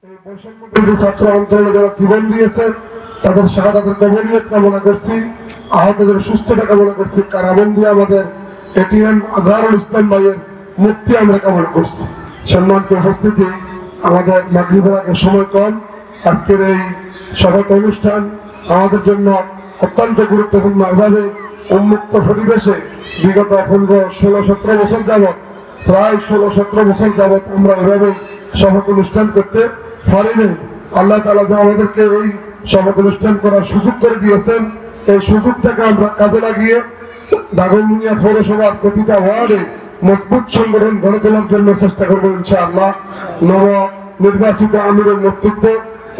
এই বৈষম্যবিরোধী ছাত্র আন্দোলনে যারা জীবন দিয়েছেন তাদের শাহাদাতের কবুলিয়ত কামনা করছি, আহতদের সুস্থতা কামনা করছি, কারাবন্দী আমাদের এটিএম আজহারুল ইসলাম ভাইয়ের মুক্তি আমরা কামনা করছি। সম্মানিত উপস্থিতি, আমাদের মাগরিবের আগে সময় কম। আজকের এই শপথ অনুষ্ঠান আমাদের জন্য অত্যন্ত গুরুত্বপূর্ণ। এভাবে উন্মুক্ত পরিবেশে বিগত 15-16-17 বছর যাবৎ, প্রায় 16-17 বছর যাবৎ আমরা এভাবে শপথ অনুষ্ঠান করতে পারিনি। আল্লাহ তাআলা যে আমাদেরকে এই শপথ অনুষ্ঠান করার সুযোগ করে দিয়েছেন, এই সুযোগটাকে আমরা কাজে লাগিয়ে দাগনভূঞা পৌরসভার প্রতিটা ওয়ার্ডে মজবুত সংগঠন গড়ে তোলার জন্য চেষ্টা করবো ইনশাআল্লাহ। নব নির্বাচিত আমিরের নেতৃত্বে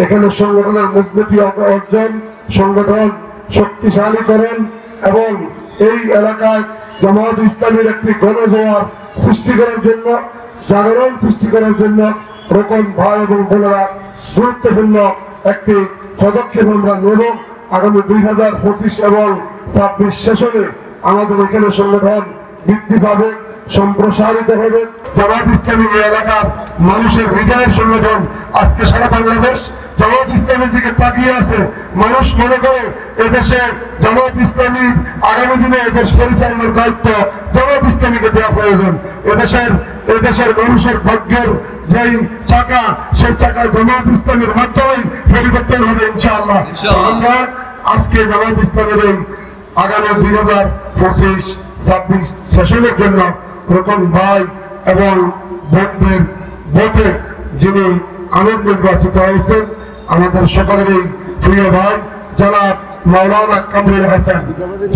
এখানে সংগঠনের মজবুতি অর্জন, সংগঠন শক্তিশালীকরণ এবং এই এলাকায় জামায়াত ইসলামীর একটি গণজোয়ার সৃষ্টি করার জন্য, জাগরণ সৃষ্টি করার জন্য রোকন ভাই এবং বোনেরা গুরুত্বপূর্ণ একটি পদক্ষেপ আমরা নেব। আগামী 2025 এবং 26 সেশনে আমাদের এখানে সংগঠন বৃদ্ধি পাবে, সম্প্রসারিত হবে। জামায়াত ইসলামী এই এলাকার মানুষের হৃদয়ের সংগঠন। আজকে সারা বাংলাদেশ জামায়াত ইসলামের দিকে তাকিয়ে আছে। মানুষ মনে করে এদেশের জামায়াত ইসলামী আগামী দিনে এদেশ পরিচালনার দায়িত্ব জামায়াত ইসলামীকে দেওয়া প্রয়োজন। এদেশের মানুষের ভাগ্যের যেই চাকা, সেই চাকায় জামায়াত ইসলামের মাধ্যমেই পরিবর্তন হবে ইনশাআল্লাহ। আমরা আজকে জামায়াত ইসলামের এই আগামী 2025-26 সেশনের জন্য রোকন ভাই এবং ভোটদের ভোটে যিনি আমির নির্বাচিত হয়েছেন, আমাদের সকলেরই প্রিয় ভাই জনাব মাওলানা কামরুল হাসান,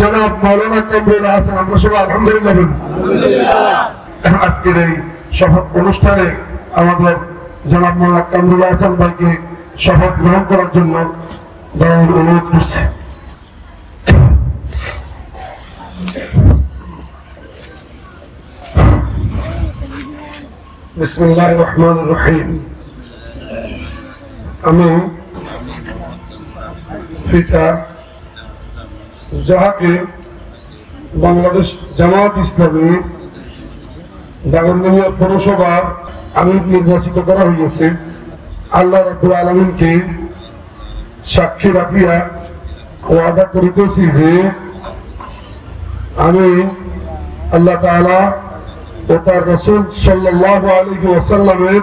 জনাব মাওলানা কামরুল হাসান, আমরা সবাই আলহামদুলিল্লাহ বলি। আজকের এই শপথ অনুষ্ঠানে আমাদের জনাব মাওলানা কামরুল হাসান ভাইকে শপথ গ্রহণ করার জন্য অনুরোধ করছি। বিসমিল্লাহির রহমানির রহিম। আমি পিতা যাহাকে বাংলাদেশ জামায়াত ইসলামী দাগনভূঞা পৌরসভার আমির নির্বাচিত করা হয়েছে, আল্লাহ রাব্বুল আলামিনকে সাক্ষী রাখিয়া ওয়াদা করিতেছি যে আমি আল্লাহ তাআলা ও তার রাসূল সাল্লাল্লাহু আলাইহি ওয়াসাল্লামের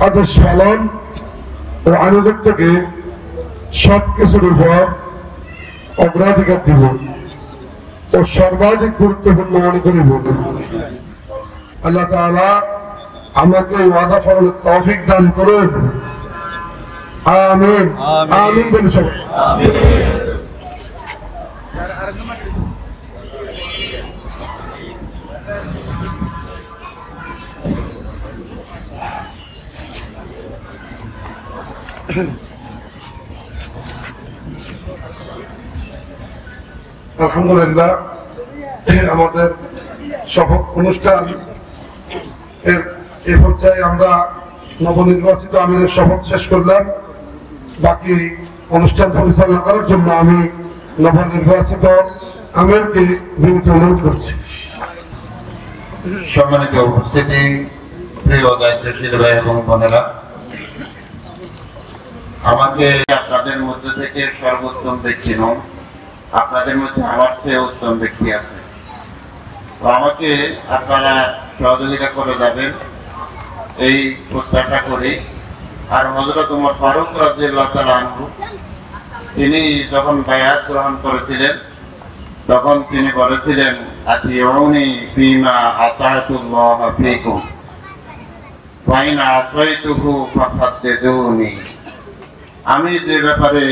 আদেশ পালন ও আনুগত্যকে সবকিছুর উপর অগ্রাধিকার দিব ও সর্বাধিক গুরুত্বপূর্ণ মনে করিব। আল্লাহ তাআলা আমাকে ওয়াদা পালনের তৌফিক দান করুন। আমিন আমিন বলি সবাই। আলহামদুলিল্লাহ, আমাদের শপথ অনুষ্ঠান এর পর্যায়ে আমরা নবনির্বাচিত আমিরের শপথ শেষ করলাম। বাকি অনুষ্ঠান পরিচালনা করার জন্য আমি নবনির্বাচিত আমিরকে বিনীত অনুরোধ করছি। সম্মানিত উপস্থিতি, প্রিয় দায়িত্বশীল ভাই এবং বোনেরা, আমাকে আপনাদের মধ্যে থেকে সর্বোত্তম ব্যক্তি নন, আপনাদের মধ্যে আমার চেয়ে উত্তম ব্যক্তি আছে। তো আমাকে আপনারা সহযোগিতা করে যাবেন এই প্রত্যাশা করি। আর হযরত ওমর ফারুক রাদিয়াল্লাহু তাআলা আনহু তিনি যখন বায়াত গ্রহণ করেছিলেন তখন তিনি বলেছিলেন, আতিউনি ফিমা আতাতুল্লাহ ফীকুম ওয়া ইন আসাইতুহু ফাসাদ্দিদুনি। আমি যে ব্যাপারে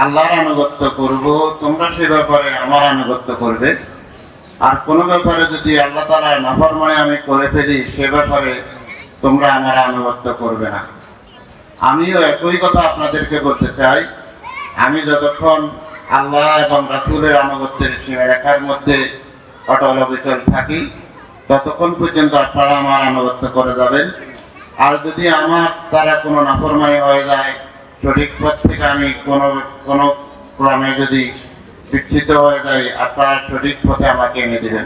আল্লাহর আনুগত্য করব, তোমরা সে ব্যাপারে আমার আনুগত্য করবে। আর কোন ব্যাপারে যদি আল্লাহ তাআলার নাফরমানি আমি করে ফেলি, সে ব্যাপারে তোমরা আমার আনুগত্য করবে না। আমিও একই কথা আপনাদেরকে বলতে চাই। আমি যতক্ষণ আল্লাহ এবং রাসূলের আনুগত্যের সীমারেখার মধ্যে অটল অবিচল থাকি, ততক্ষণ পর্যন্ত আপনারা আমার আনুগত্য করে যাবেন। আর যদি আমার দ্বারা কোনো নাফরমানি হয়ে যায়, সঠিক পথ থেকে আমি কোনো ক্রমে যদি বিচ্ছিন্ন হয়ে যাই, আপনারা সঠিক পথে আমাকে এনে দিবেন।